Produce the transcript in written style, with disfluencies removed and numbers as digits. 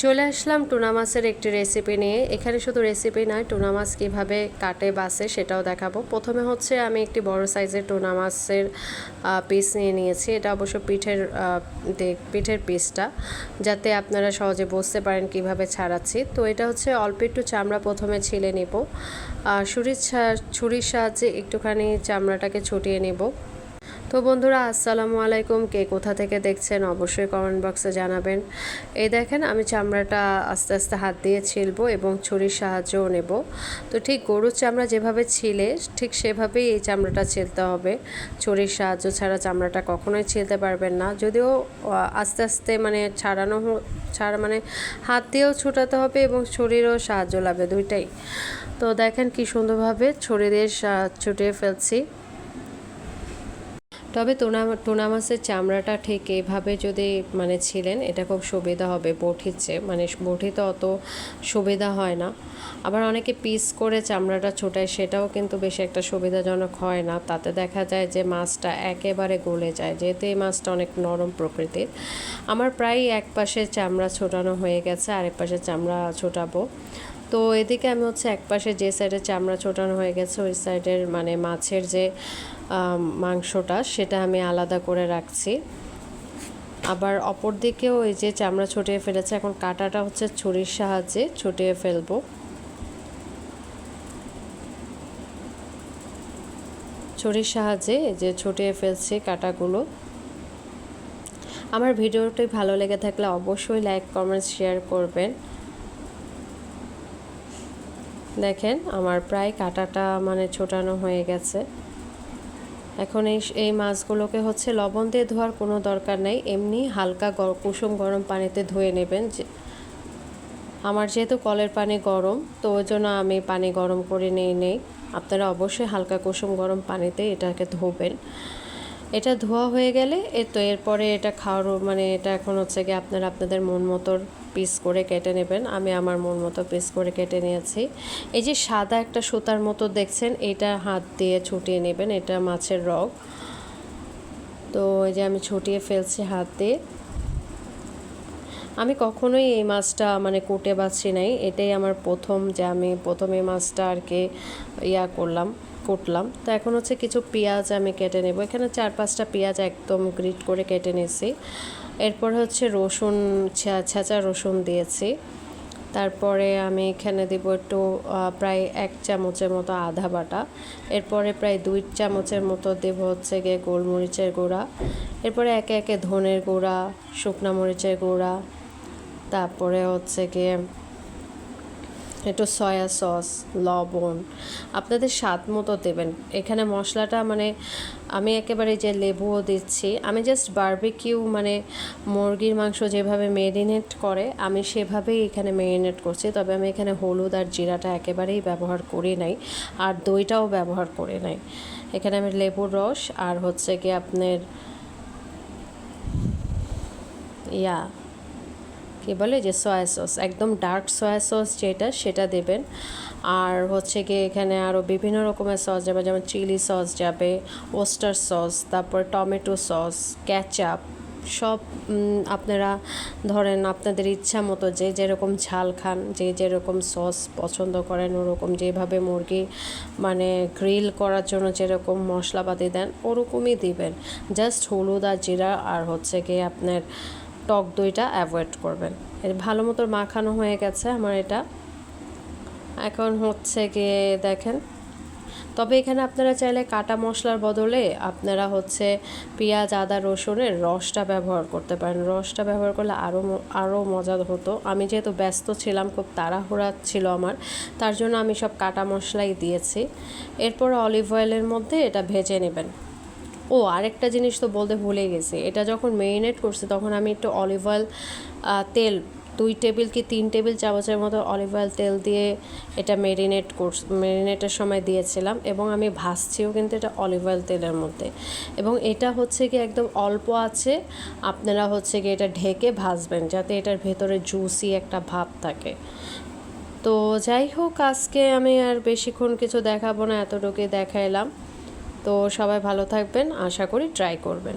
চলে আসলাম টুনা মাছের একটি রেসিপি নিয়ে। এখানে শুধু রেসিপি নয়, টুনা মাছ কীভাবে কাটে বাসে সেটাও দেখাবো। প্রথমে হচ্ছে আমি একটি বড় সাইজের টুনা মাছের পিস নিয়েছি। এটা অবশ্য পিঠের পিসটা, যাতে আপনারা সহজে বুঝতে পারেন কিভাবে ছাড়াচ্ছি। তো এটা হচ্ছে অল্প একটু চামড়া প্রথমে ছিলে নেব, ছুরির সাহায্যে একটুখানি চামড়াটাকে ছুটিয়ে নেব। তো বন্ধুরা, আসসালামু আলাইকুম। কে কোথা থেকে দেখছেন অবশ্যই কমেন্ট বক্সে জানাবেন। এই দেখেন, আমি চামড়াটা আস্তে আস্তে হাত দিয়ে ছিলবো এবং ছুরির সাহায্যও নেব। তো ঠিক গরুর চামড়া যেভাবে ছিলে ঠিক সেভাবেই এই চামড়াটা ছিলতে হবে। ছুরির সাহায্য ছাড়া চামড়াটা কখনোই ছিলতে পারবেন না। যদিও আস্তে আস্তে মানে হাত দিয়েও ছুটাতে হবে এবং ছুরিরও সাহায্য লাগবে, দুইটাই। তো দেখেন কি সুন্দরভাবে ছুরি দিয়ে ছুটিয়ে ফেলছি। তবে টুনা মাছের চামড়াটা ঠিক এইভাবে যদি ছিলেন, এটা খুব সুবিধা হবে। বটিতে অত সুবিধা হয় না। আবার অনেকে পিস করে চামড়াটা ছোটায়, সেটাও কিন্তু বেশি একটা সুবিধাজনক হয় না। তাতে দেখা যায় যে মাছটা একেবারে গলে যায়, যেহেতু এই মাছটা অনেক নরম প্রকৃতির। আমার প্রায় এক পাশে চামড়া ছোটানো হয়ে গেছে, আরেক পাশে চামড়া ছোটাবো। তো এদিকে আমি হচ্ছে এক পাশে যে সাইডে চামড়া ছোটানো হয়ে গেছে ওই সাইডের মাছের যে মাংসটা সেটা আমি আলাদা করে রাখছি। আবার অপর দিকেও এই যে চামড়া ছুটিয়ে ফেলেছে, এখন কাটাটা হচ্ছে ছুরির সাহায্যে ছুটিয়ে ফেলবো। ছুরির সাহায্যে যে ছুটিয়ে ফেলছি কাটাগুলো। আমার ভিডিওটি ভালো লেগে থাকলে অবশ্যই লাইক, কমেন্ট, শেয়ার করবেন। দেখেন আমার প্রায় কাটাটা ছোটানো হয়ে গেছে। এখন এই মাছগুলোকে হচ্ছে লবণ দিয়ে ধোয়ার কোনো দরকার নেই, এমনি হালকা কুসুম গরম পানিতে ধুয়ে নেবেন। আমার যেহেতু কলের পানি গরম, তো ওই জন্য আমি পানি গরম করে নেই। আপনারা অবশ্যই হালকা কুসুম গরম পানিতে এটাকে ধোবেন। এটা ধোয়া হয়ে গেলে এরপরে এটা খাওয়ার এটা এখন হচ্ছে গিয়ে আপনারা আপনাদের মন মতো পিস করে কেটে নেবেন। আমি আমার মন মতো পিস করে কেটে নিয়েছি। এই যে সাদা একটা সুতার মতো দেখছেন, এটা হাত দিয়ে ছুটিয়ে নেবেন, এটা মাছের রগ। তো এই যে আমি ছুটিয়ে ফেলছি হাত দিয়ে। আমি কখনোই এই মাছটা কুটে বাছি নাই, এটাই আমার প্রথম যে আমি প্রথমে মাছটা আর কি কুটলাম। তো এখন হচ্ছে কিছু পেঁয়াজ আমি কেটে নেব। এখানে 4-5টা পেঁয়াজ একদম গ্রিট করে কেটে নিয়েছি। এরপর হচ্ছে রসুন, ছেঁচা রসুন দিয়েছি। তারপরে আমি এখানে দেব একটু প্রায় 1 চামচের মতো আদা বাটা। এরপরে প্রায় 2 চামচের মতো দেব হচ্ছে গিয়ে গোলমরিচের গুঁড়া। এরপরে একে একে ধনের গুঁড়া, শুকনা মরিচের গুঁড়া, তারপরে হচ্ছে গিয়ে একটু সয়া সস, লবণ আপনাদের স্বাদ মতো দেবেন। এখানে মশলাটা আমি একেবারে যে লেবুও দিচ্ছি। আমি জাস্ট বারবিকিউ মুরগির মাংস যেভাবে ম্যারিনেট করে আমি সেভাবেই এখানে ম্যারিনেট করছি। তবে আমি এখানে হলুদ আর জিরাটা একেবারেই ব্যবহার করি নাই, আর দইটাও ব্যবহার করি নাই। এখানে আমি লেবুর রস আর হচ্ছে গিয়ে আপনার কী বলে যে সয়া সস, একদম ডার্ক সয়া সস যেটা, সেটা দেবেন। আর হচ্ছে গিয়ে এখানে আরও বিভিন্ন রকমের সস যাবে, যেমন চিলি সস যাবে, ওস্টার সস, তারপর টমেটো সস, ক্যাচআপ, সব আপনারা ধরেন আপনাদের ইচ্ছা মতো যে যেরকম ঝাল খান, যে যেরকম সস পছন্দ করেন, ওরকম যেভাবে মুরগি গ্রিল করার জন্য যেরকম মশলাপাতি দেন ওরকমই দিবেন। জাস্ট হলুদ আর জিরা আর হচ্ছে গিয়ে আপনার টক দইটা অ্যাভয়েড করবেন। ভালো মতো মাখানো হয়ে গেছে আমার এটা। এখন হচ্ছে গিয়ে দেখেন, তবে এখানে আপনারা চাইলে কাটা মশলার বদলে আপনারা হচ্ছে পেঁয়াজ, আদা, রসুনের রসটা ব্যবহার করতে পারেন। রসটা ব্যবহার করলে আরও মজা হতো। আমি যেহেতু ব্যস্ত ছিলাম, খুব তাড়াহুড়া ছিল আমার, তার জন্য আমি সব কাটা মশলাই দিয়েছি। এরপর অলিভ অয়েলের মধ্যে এটা ভেজে নেবেন। আরেকটা জিনিস তো বলতে ভুলে গেছি, এটা যখন ম্যারিনেট করছি তখন আমি একটু অলিভ অয়েল তেল 2 টেবিল কি 3 টেবিল চামচের মতো অলিভ অয়েল তেল দিয়ে এটা ম্যারিনেটের সময় দিয়েছিলাম, এবং আমি ভাজছিও কিন্তু এটা অলিভ অয়েল তেলের মধ্যে। এবং এটা হচ্ছে কি একদম অল্প আছে আপনারা হচ্ছে কি এটা ঢেকে ভাজবেন, যাতে এটার ভেতরে জুসি একটা ভাব থাকে। তো যাই হোক, আজকে আমি আর বেশিক্ষণ কিছু দেখাবো না, এতটুকুই দেখাইলাম। তো সবাই ভালো থাকবেন, আশা করি ট্রাই করবেন।